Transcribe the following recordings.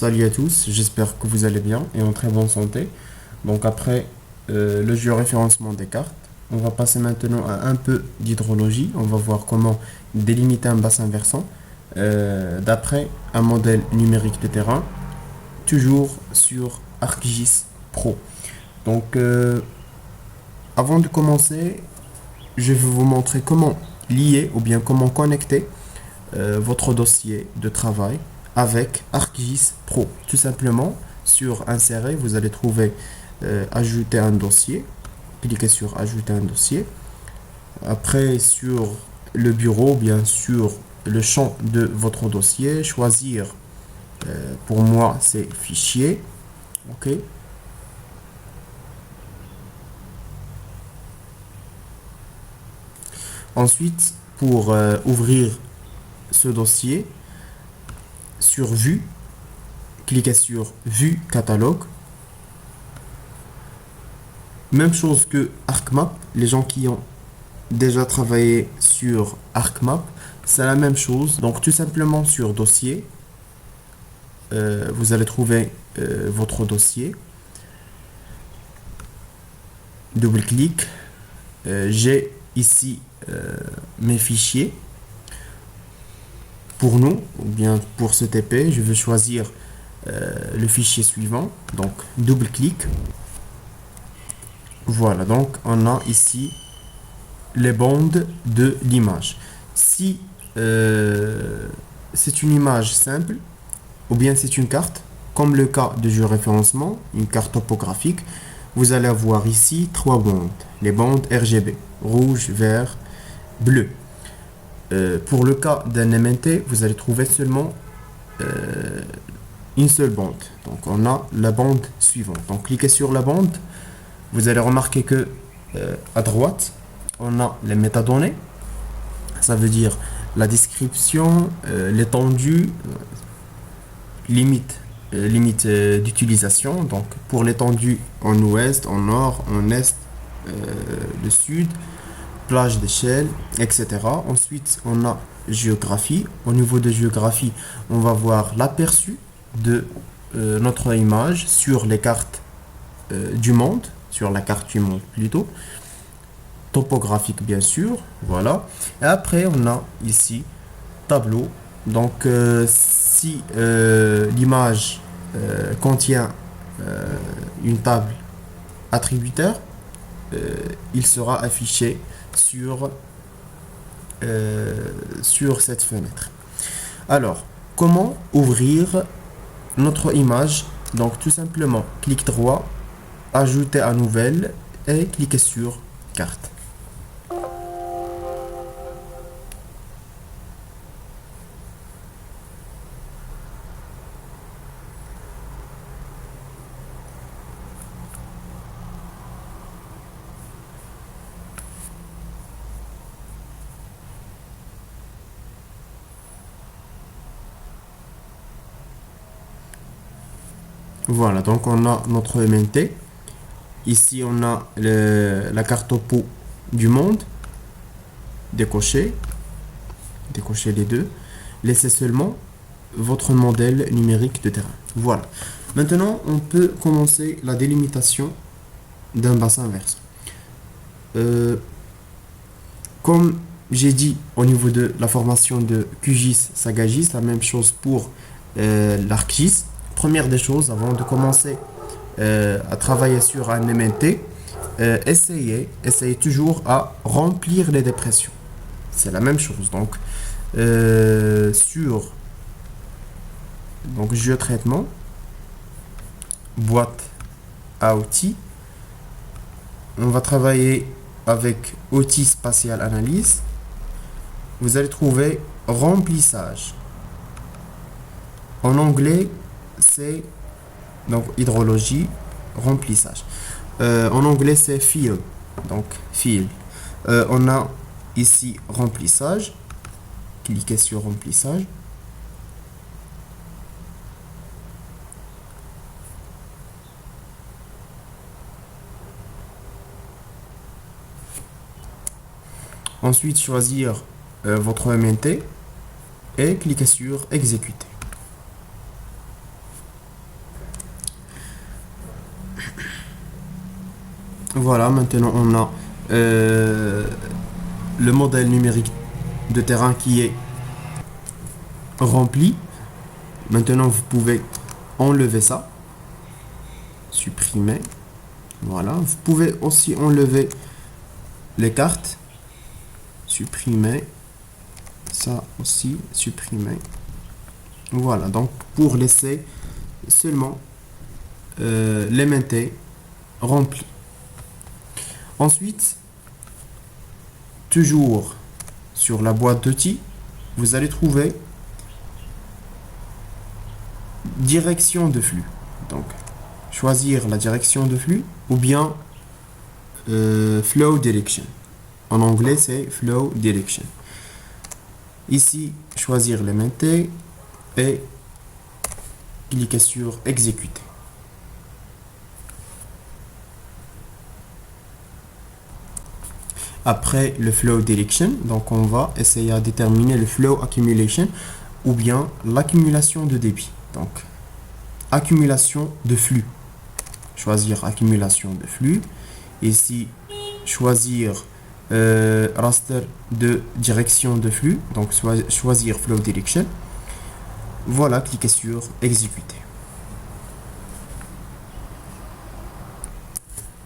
Salut à tous, j'espère que vous allez bien et en très bonne santé. Donc après le géoréférencement des cartes, on va passer maintenant à un peu d'hydrologie. On va voir comment délimiter un bassin versant d'après un modèle numérique de terrain, toujours sur ArcGIS Pro. Donc avant de commencer, je vais vous montrer comment lier ou bien comment connecter votre dossier de travail avec ArcGIS Pro. Tout simplement, sur Insérer, vous allez trouver Ajouter un dossier. Cliquez sur Ajouter un dossier. Après, sur le bureau, bien sûr, le champ de votre dossier, choisir, pour moi, c'est Fichier. OK. Ensuite, pour ouvrir ce dossier, sur Vue, cliquez sur Vue catalogue. Même chose que ArcMap, les gens qui ont déjà travaillé sur ArcMap, c'est la même chose. Donc tout simplement sur dossier, vous allez trouver votre dossier. Double-clic. J'ai ici mes fichiers. Pour nous, ou bien pour ce TP, je veux choisir le fichier suivant. Donc double-clic. Voilà, donc on a ici les bandes de l'image. Si c'est une image simple, ou bien c'est une carte, comme le cas de géoréférencement, une carte topographique, vous allez avoir ici trois bandes, les bandes RGB, rouge, vert, bleu. Pour le cas d'un MNT, vous allez trouver seulement une seule bande. Donc on a la bande suivante. Donc cliquez sur la bande, vous allez remarquer que à droite, on a les métadonnées, ça veut dire la description, l'étendue, limite d'utilisation. Donc pour l'étendue en ouest, en nord, en est, le sud, plage d'échelle, etc. Ensuite, on a géographie. Au niveau de géographie, on va voir l'aperçu de notre image sur les cartes du monde, sur la carte du monde plutôt. Topographique bien sûr, voilà. Et après, on a ici tableau. Donc, si l'image contient une table attributaire, il sera affiché sur cette fenêtre. Alors, comment ouvrir notre image? Donc, tout simplement, clic droit, ajouter à nouvelle et cliquez sur carte. Voilà, donc on a notre MNT. Ici, on a la carte topo du monde. Décochez les deux. Laissez seulement votre modèle numérique de terrain. Voilà. Maintenant, on peut commencer la délimitation d'un bassin versant. Comme j'ai dit au niveau de la formation de QGIS, SAGAGIS, la même chose pour l'ArcGIS. Première des choses, avant de commencer à travailler sur un MNT, essayez toujours à remplir les dépressions. C'est la même chose. Donc, sur géotraitement, boîte à outils, on va travailler avec outils spatial analyse. Vous allez trouver remplissage. En anglais, c'est donc hydrologie, remplissage. En anglais, c'est fill. Donc, fill. On a ici remplissage. Cliquez sur remplissage. Ensuite, choisir votre MNT et cliquez sur exécuter. Voilà, maintenant on a le modèle numérique de terrain qui est rempli. Maintenant, vous pouvez enlever ça, supprimer. Voilà, vous pouvez aussi enlever les cartes, supprimer. Ça aussi, supprimer. Voilà, donc pour laisser seulement les maintés remplis. Ensuite, toujours sur la boîte d'outils, vous allez trouver direction de flux. Donc, choisir la direction de flux ou bien flow direction. En anglais, c'est flow direction. Ici, choisir les maintés et cliquer sur exécuter. Après le flow direction, donc on va essayer à déterminer le flow accumulation ou bien l'accumulation de débit. Donc, accumulation de flux. Choisir accumulation de flux. Ici, choisir raster de direction de flux. Donc, choisir flow direction. Voilà, cliquez sur exécuter.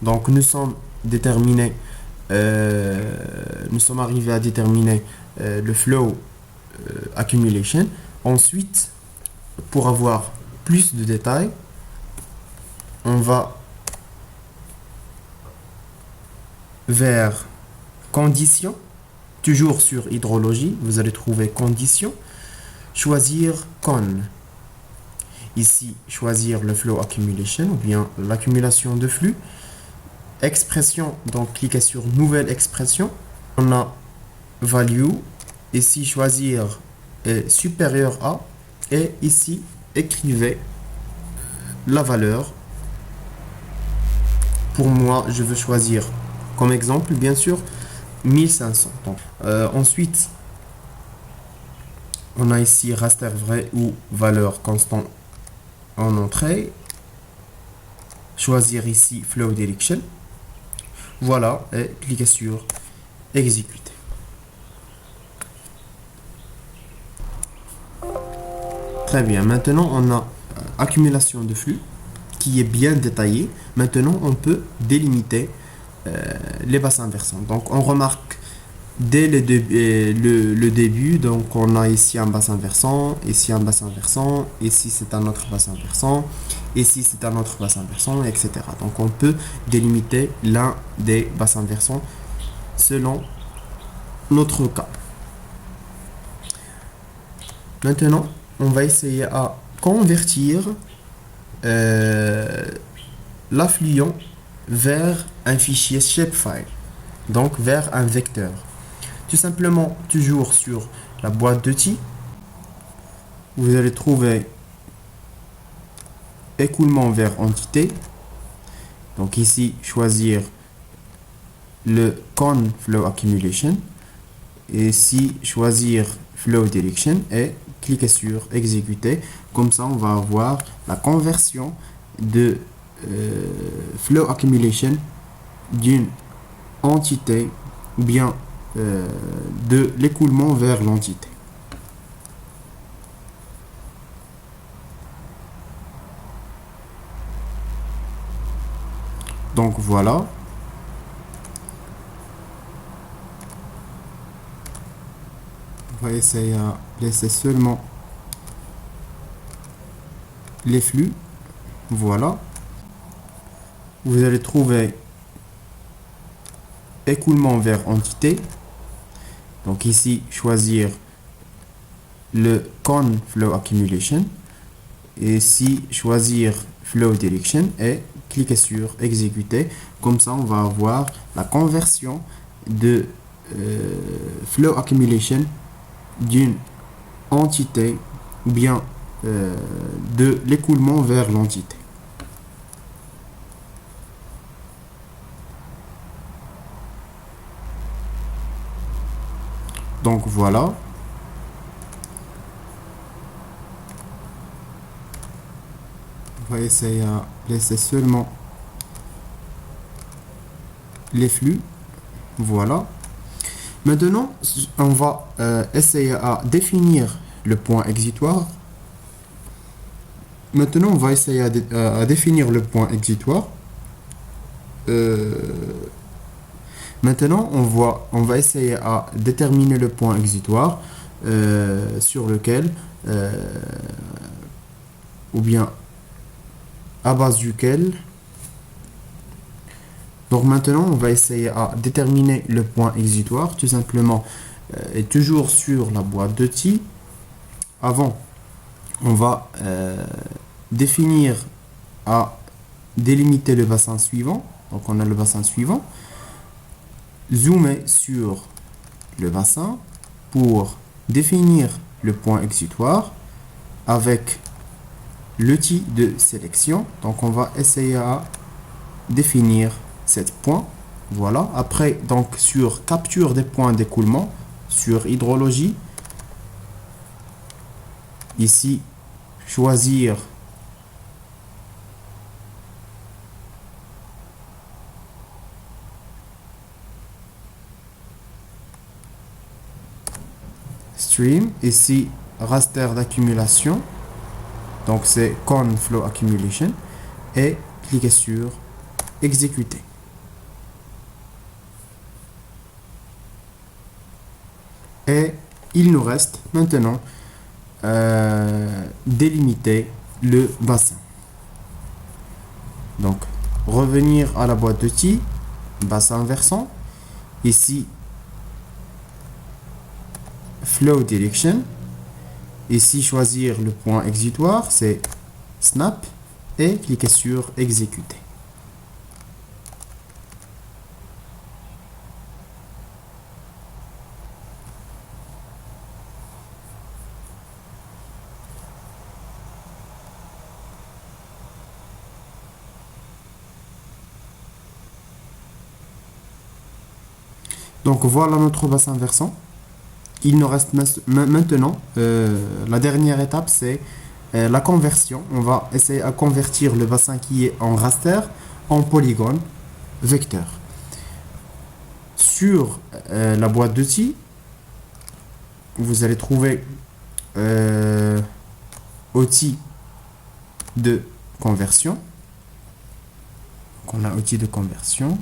Donc, nous sommes déterminés. Nous sommes arrivés à déterminer le flow accumulation. Ensuite, pour avoir plus de détails, on va vers conditions, toujours sur hydrologie, vous allez trouver conditions, choisir con. Ici, choisir le flow accumulation ou bien l'accumulation de flux. Expression, donc cliquez sur nouvelle expression. On a value. Ici, choisir supérieur à. Et ici, écrivez la valeur. Pour moi, je veux choisir comme exemple, bien sûr, 1500. Donc, ensuite, on a ici raster vrai ou valeur constante en entrée. Choisir ici flow direction. Voilà, et cliquez sur exécuter. Très bien, maintenant on a accumulation de flux qui est bien détaillée. Maintenant on peut délimiter les bassins versants. Donc on remarque dès le début, donc on a ici un bassin versant, ici un bassin versant, ici c'est un autre bassin versant, ici c'est un autre bassin versant, etc. Donc on peut délimiter l'un des bassins versants selon notre cas. Maintenant, on va essayer à convertir l'affluent vers un fichier shapefile, donc vers un vecteur. Tout simplement, toujours sur la boîte d'outils, vous allez trouver écoulement vers entité. Donc ici, choisir le con flow accumulation. Et ici, choisir flow direction et cliquer sur exécuter. Comme ça, on va avoir la conversion de flow accumulation d'une entité ou bien de l'écoulement vers l'entité. Donc voilà. On va essayer à laisser seulement les flux. Voilà. Vous allez trouver écoulement vers entité. Donc ici, choisir le con flow accumulation. Et ici, choisir flow direction et cliquer sur exécuter. Comme ça, on va avoir la conversion de flow accumulation d'une entité ou bien de l'écoulement vers l'entité. Donc voilà. On va essayer à laisser seulement les flux. Voilà. Maintenant, on va essayer à définir le point exitoire. Maintenant, on va essayer à définir le point exitoire. Euh, Maintenant, on va essayer à déterminer le point exitoire sur lequel, ou bien à base duquel. Donc maintenant, on va essayer à déterminer le point exitoire, tout simplement, et toujours sur la boîte de T. Avant, on va définir à délimiter le bassin suivant. Donc on a le bassin suivant. Zoomer sur le bassin pour définir le point exitoire avec l'outil de sélection. Donc on va essayer à définir 7 points. Voilà. Après, donc sur capture des points d'écoulement, sur hydrologie, ici, choisir stream, ici raster d'accumulation, donc c'est Con Flow Accumulation, et cliquer sur exécuter. Et il nous reste maintenant délimiter le bassin. Donc revenir à la boîte d'outils, bassin versant, ici Flow Direction, ici choisir le point exitoire, c'est Snap, et cliquer sur exécuter. Donc voilà notre bassin versant. Il nous reste maintenant la dernière étape, c'est la conversion. On va essayer à convertir le bassin qui est en raster en polygone vecteur. Sur la boîte d'outils, vous allez trouver outils de conversion. Donc on a outil de conversion.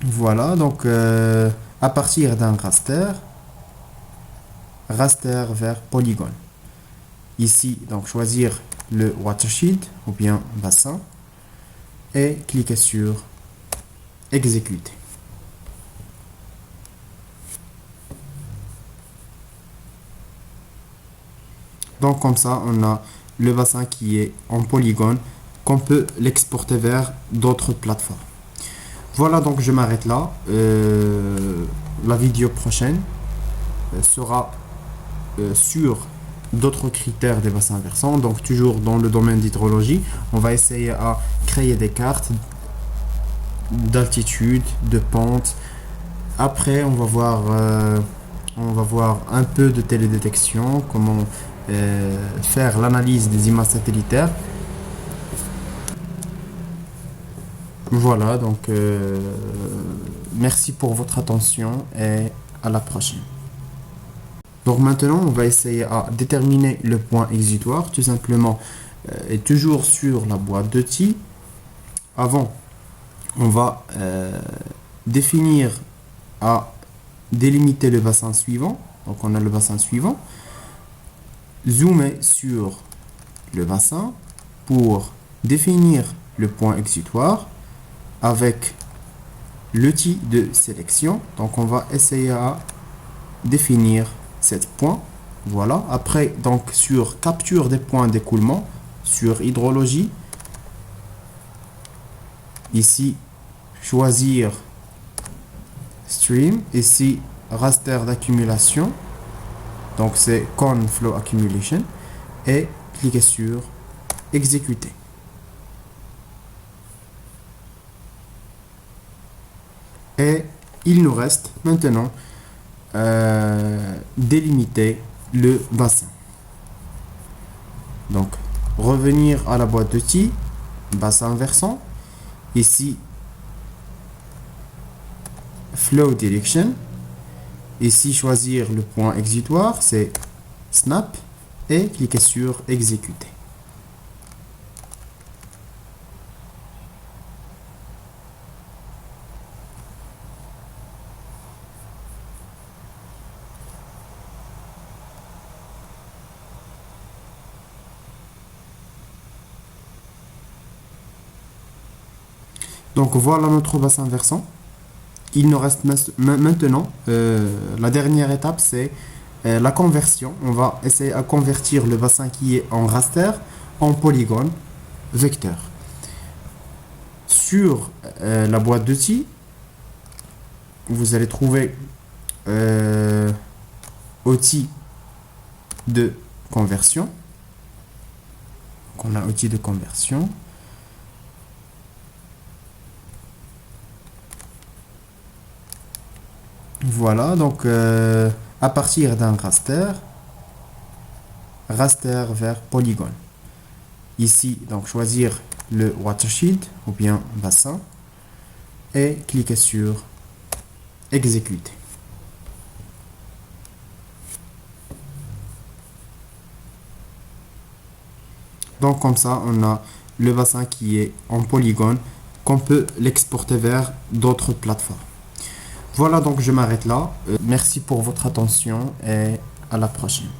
Voilà, donc à partir d'un raster vers polygone. Ici, donc choisir le watershed ou bien bassin et cliquer sur exécuter. Donc comme ça, on a le bassin qui est en polygone, qu'on peut l'exporter vers d'autres plateformes. Voilà, donc je m'arrête là. La vidéo prochaine sera sur d'autres critères des bassins versants. Donc toujours dans le domaine d'hydrologie, on va essayer à créer des cartes d'altitude, de pente. Après, on va voir un peu de télédétection, comment faire l'analyse des images satellitaires. Voilà, donc merci pour votre attention et à la prochaine. Donc maintenant, on va essayer à déterminer le point exitoire, tout simplement, et toujours sur la boîte de T. Avant, on va définir à délimiter le bassin suivant. Donc on a le bassin suivant. Zoomer sur le bassin pour définir le point exitoire avec l'outil de sélection. Donc on va essayer à définir 7 points. Voilà. Après, donc sur capture des points d'écoulement, sur hydrologie, ici choisir stream, ici raster d'accumulation, donc c'est Con Flow Accumulation, et cliquer sur exécuter. Et il nous reste maintenant délimiter le bassin. Donc revenir à la boîte d'outils, bassin versant. Ici, Flow Direction. Ici, choisir le point exutoire, c'est Snap. Et cliquer sur Exécuter. Donc voilà notre bassin versant. Il nous reste maintenant la dernière étape, c'est la conversion. On va essayer à convertir le bassin qui est en raster en polygone vecteur. Sur la boîte d'outils, vous allez trouver outils de conversion. Donc on a outils de conversion. Voilà, donc à partir d'un raster vers polygone. Ici, donc choisir le watershed ou bien bassin et cliquer sur exécuter. Donc comme ça, on a le bassin qui est en polygone, qu'on peut l'exporter vers d'autres plateformes. Voilà, donc je m'arrête là. Merci pour votre attention et à la prochaine.